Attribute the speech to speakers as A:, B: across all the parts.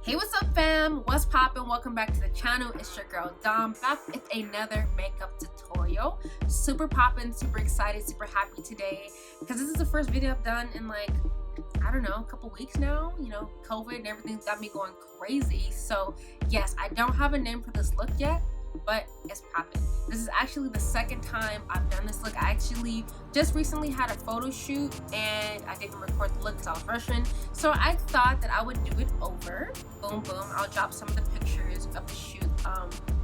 A: Hey, what's up fam? What's poppin'? Welcome back to the channel. It's your girl Dom, back with another makeup tutorial. Super poppin', super excited, super happy today because this is the first video I've done in like, I don't know, a couple weeks now. You know, COVID and everything's got me going crazy. So yes, I don't have a name for this look yet, but it's poppin'. This is actually the second time I've done this look. I actually just recently had a photo shoot and I didn't record the look because I was rushing. So I thought that I would do it over. Boom, boom. I'll drop some of the pictures of the shoot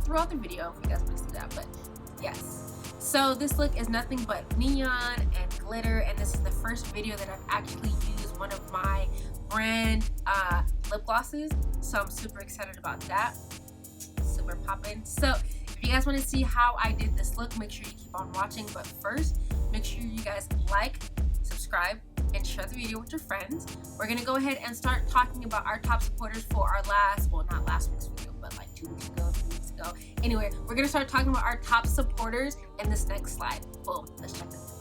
A: throughout the video if you guys want to see that. But yes. So this look is nothing but neon and glitter. And this is the first video that I've actually used one of my brand lip glosses. So I'm super excited about that. Super poppin'. So if you guys want to see how I did this look, make sure you keep on watching. But first, make sure you guys like, subscribe, and share the video with your friends. We're gonna go ahead and start talking about our top supporters for our last, well, not last week's video, but like 2 weeks ago, 3 weeks ago. Anyway, we're gonna start talking about our top supporters in this next slide. Boom, let's check this out.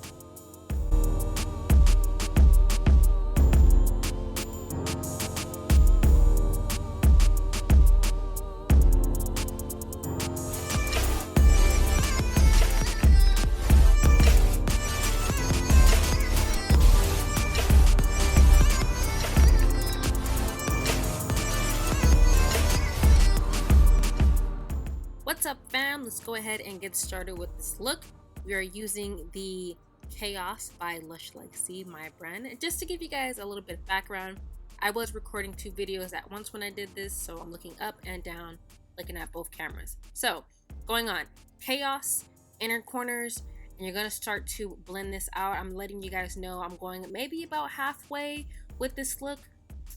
A: What's up fam, let's go ahead and get started with this look. We are using the Choas by Lush Legacy, my brand. And just to give you guys a little bit of background, I was recording 2 videos at once when I did this, so I'm looking up and down, looking at both cameras. So going on, Choas, inner corners, and you're going to start to blend this out. I'm letting you guys know I'm going maybe about halfway with this look,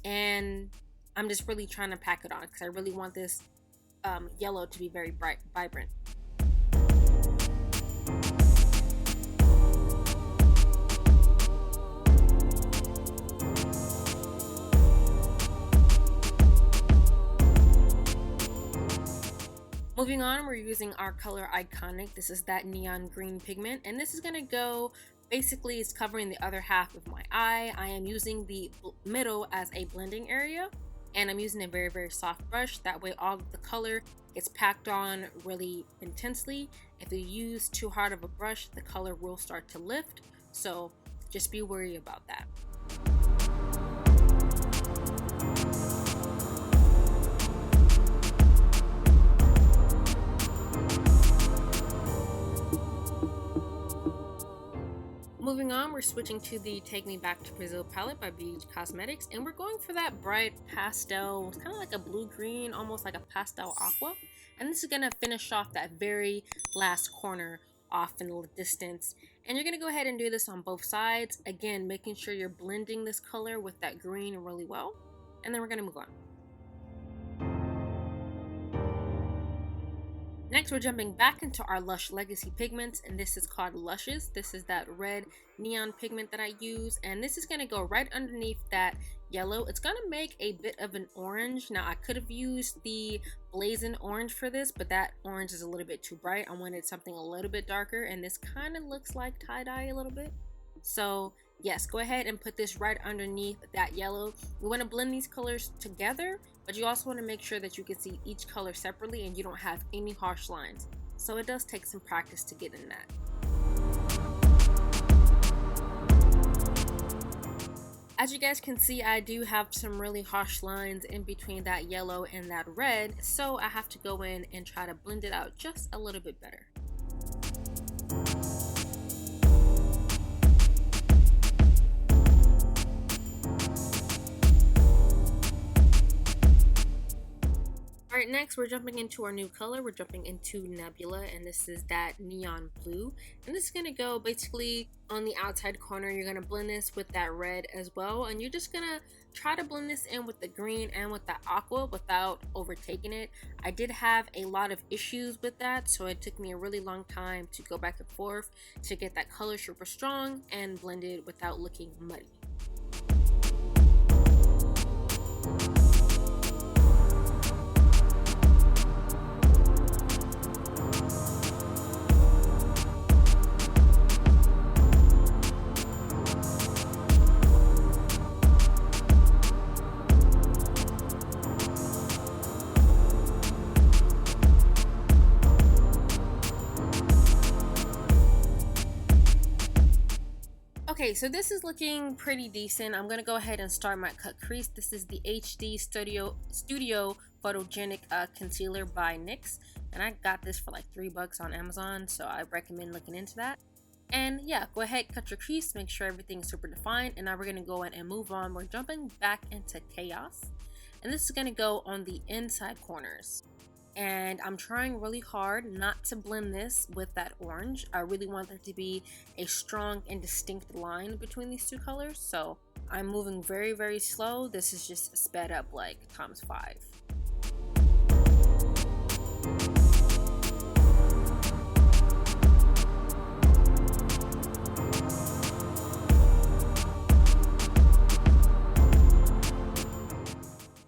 A: and I'm just really trying to pack it on because I really want this yellow to be very bright, vibrant. Moving on, we're using our color Iconic. This is that neon green pigment, and this is gonna go, basically it's covering the other half of my eye. I am using the middle as a blending area, and I'm using a very, very soft brush. That way all of the color gets packed on really intensely. If you use too hard of a brush, the color will start to lift. So just be wary about that. Moving on, we're switching to the Take Me Back to Brazil palette by Beige Cosmetics, and we're going for that bright pastel. It's kind of like a blue-green, almost like a pastel aqua. And this is going to finish off that very last corner off in the distance. And you're going to go ahead and do this on both sides. Again, making sure you're blending this color with that green really well. And then we're going to move on. Next, we're jumping back into our Lush Legacy pigments, and this is called Luscious. This is that red neon pigment that I use, and this is going to go right underneath that yellow. It's going to make a bit of an orange. Now, I could have used the Blazin orange for this, but that orange is a little bit too bright. I wanted something a little bit darker, and this kind of looks like tie-dye a little bit. So yes, go ahead and put this right underneath that yellow. We want to blend these colors together, but you also want to make sure that you can see each color separately and you don't have any harsh lines. So it does take some practice to get in that. As you guys can see, I do have some really harsh lines in between that yellow and that red, so I have to go in and try to blend it out just a little bit better. Alright, next we're jumping into our new color. We're jumping into Nebula, and this is that neon blue. And this is going to go basically on the outside corner. You're going to blend this with that red as well. And you're just going to try to blend this in with the green and with the aqua without overtaking it. I did have a lot of issues with that, so it took me a really long time to go back and forth to get that color super strong and blended without looking muddy. Okay, so this is looking pretty decent. I'm gonna go ahead and start my cut crease. This is the HD Studio Photogenic Concealer by NYX, and I got this for like $3 on Amazon, so I recommend looking into that. And yeah, go ahead, cut your crease, make sure everything's super defined, and now we're gonna go in and move on. We're jumping back into Chaos, and this is gonna go on the inside corners. And I'm trying really hard not to blend this with that orange. I really want there to be a strong and distinct line between these two colors, so I'm moving very, very slow. This is just sped up like ×5.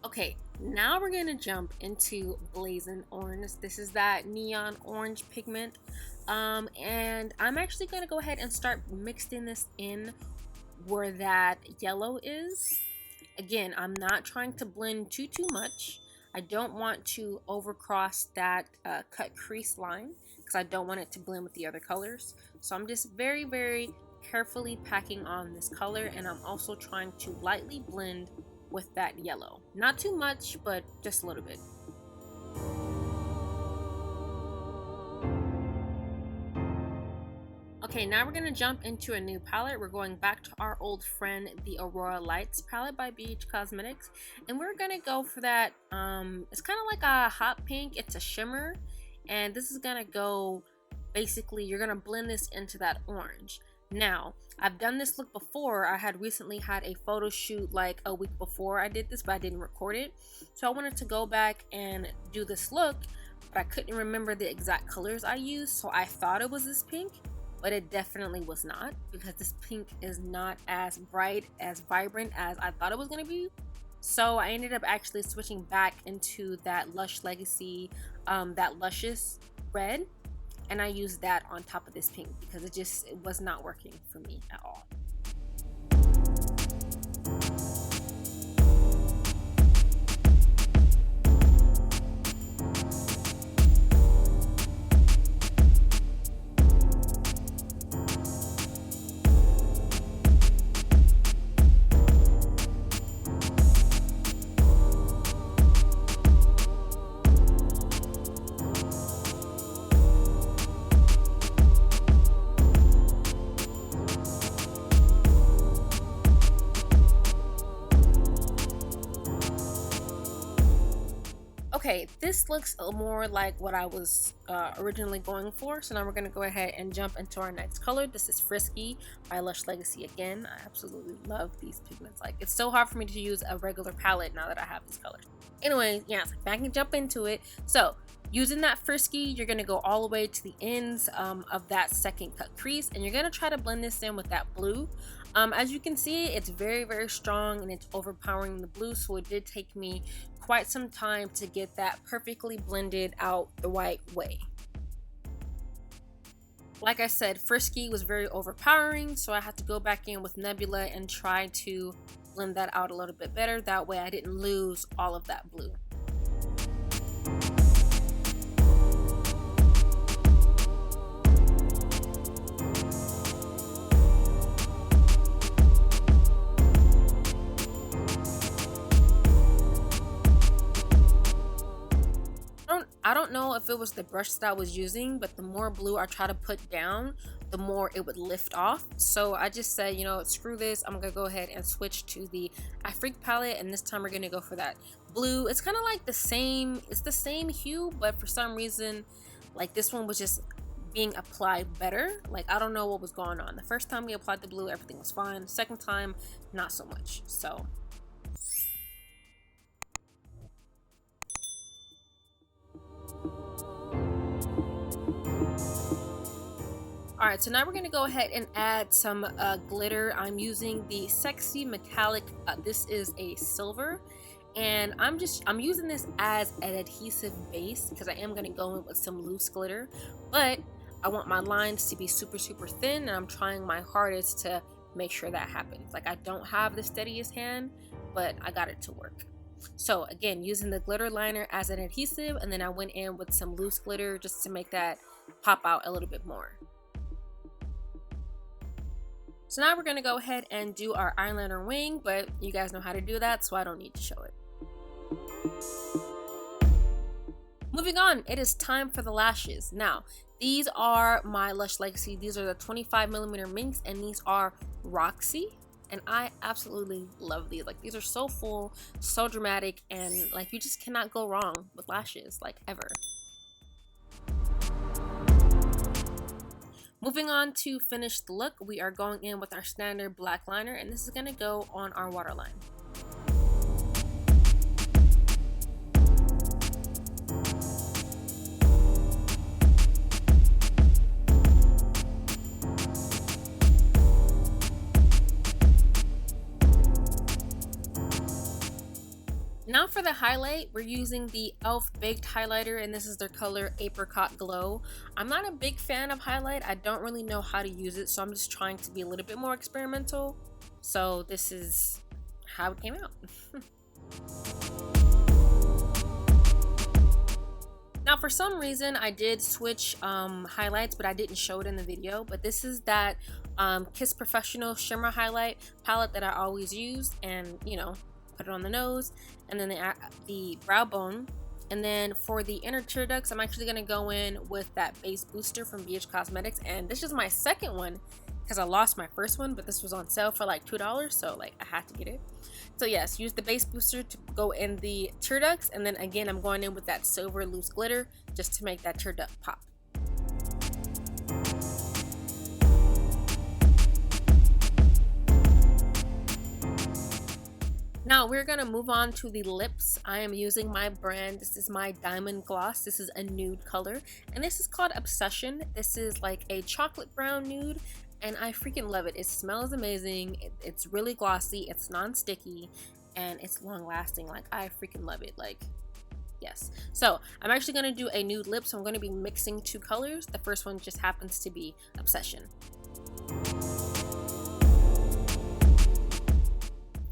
A: Okay, now we're gonna jump into Blazin Orange. This is that neon orange pigment, and I'm actually gonna go ahead and start mixing this in where that yellow is. Again, I'm not trying to blend too much. I don't want to overcross that cut crease line because I don't want it to blend with the other colors. So I'm just very, very carefully packing on this color, and I'm also trying to lightly blend with that yellow. Not too much, but just a little bit. Okay, now we're gonna jump into a new palette. We're going back to our old friend, the Aurora Lights palette by Beige Cosmetics, and we're gonna go for that, it's kind of like a hot pink. It's a shimmer, and this is gonna go, basically, you're gonna blend this into that orange. Now, I've done this look before. I had recently had a photo shoot like a week before I did this, but I didn't record it. So I wanted to go back and do this look, but I couldn't remember the exact colors I used. So I thought it was this pink, but it definitely was not, because this pink is not as bright, as vibrant as I thought it was going to be. So I ended up actually switching back into that Lush Legacy, that Luscious red. And I used that on top of this pink because it was not working for me at all. Okay, this looks more like what I was originally going for. So now we're going to go ahead and jump into our next color. This is Frisky by Lush Legacy again. I absolutely love these pigments. Like, it's so hard for me to use a regular palette now that I have these colors. Anyway, yeah, so back and jump into it. So using that Frisky, you're going to go all the way to the ends of that second cut crease, and you're going to try to blend this in with that blue. As you can see, it's very, very strong and it's overpowering the blue, so it did take me quite some time to get that perfectly blended out the right way. Like I said, Frisky was very overpowering, so I had to go back in with Nebula and try to blend that out a little bit better. That way I didn't lose all of that blue. I don't know if it was the brush that I was using, but the more blue I try to put down, the more it would lift off. So I just said, you know, screw this. I'm gonna go ahead and switch to the Afrique palette, and this time we're gonna go for that blue. It's kind of like the same, it's the same hue, but for some reason, like, this one was just being applied better. Like, I don't know what was going on. The first time we applied the blue, everything was fine. The second time, not so much. So alright, so now we're going to go ahead and add some glitter. I'm using the Sexy Metallic, this is a silver, and I'm using this as an adhesive base because I am going to go in with some loose glitter, but I want my lines to be super, super thin, and I'm trying my hardest to make sure that happens. Like, I don't have the steadiest hand, but I got it to work. So again, using the glitter liner as an adhesive, and then I went in with some loose glitter just to make that pop out a little bit more. So now we're gonna go ahead and do our eyeliner wing, but you guys know how to do that, so I don't need to show it. Moving on, it is time for the lashes. Now, these are my Lush Legacy. These are the 25mm minks, and these are Roxy. And I absolutely love these. Like, these are so full, so dramatic, and like, you just cannot go wrong with lashes, like, ever. Moving on to finish the look, we are going in with our standard black liner, and this is gonna go on our waterline. Now for the highlight, we're using the E.L.F. Baked highlighter, and this is their color Apricot Glow. I'm not a big fan of highlight. I don't really know how to use it, so I'm just trying to be a little bit more experimental. So this is how it came out. Now for some reason I did switch highlights, but I didn't show it in the video. But this is that Kiss Professional Shimmer Highlight palette that I always use, and you know, put it on the nose, and then the brow bone. And then for the inner tear ducts, I'm actually going to go in with that base booster from Beige Cosmetics, and this is my second one because I lost my first one, but this was on sale for like $2, so like I had to get it. So yes, use the base booster to go in the tear ducts, and then again I'm going in with that silver loose glitter just to make that tear duct pop. Now we're gonna move on to the lips. I am using my brand. This is my Diamond Gloss. This is a nude color, and this is called Obession. This is like a chocolate brown nude, and I freaking love it. It smells amazing. It's really glossy. It's non-sticky, and it's long lasting. Like, I freaking love it. Like, yes. So I'm actually gonna do a nude lip, so I'm gonna be mixing two colors. The first one just happens to be Obession.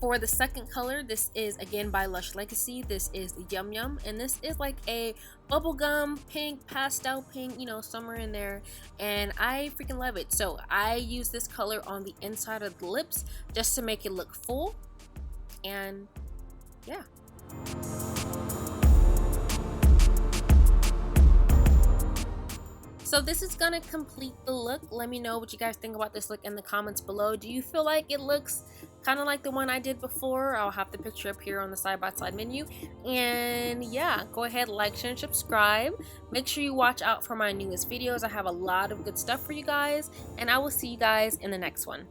A: For the second color, this is again by Lush Legacy. This is Yum Yum, and this is like a bubblegum pink, pastel pink, you know, somewhere in there, and I freaking love it. So I use this color on the inside of the lips just to make it look full, and yeah. So this is gonna complete the look. Let me know what you guys think about this look in the comments below. Do you feel like it looks kind of like the one I did before? I'll have the picture up here on the side-by-side menu. And yeah, go ahead, like, share, and subscribe. Make sure you watch out for my newest videos. I have a lot of good stuff for you guys, and I will see you guys in the next one.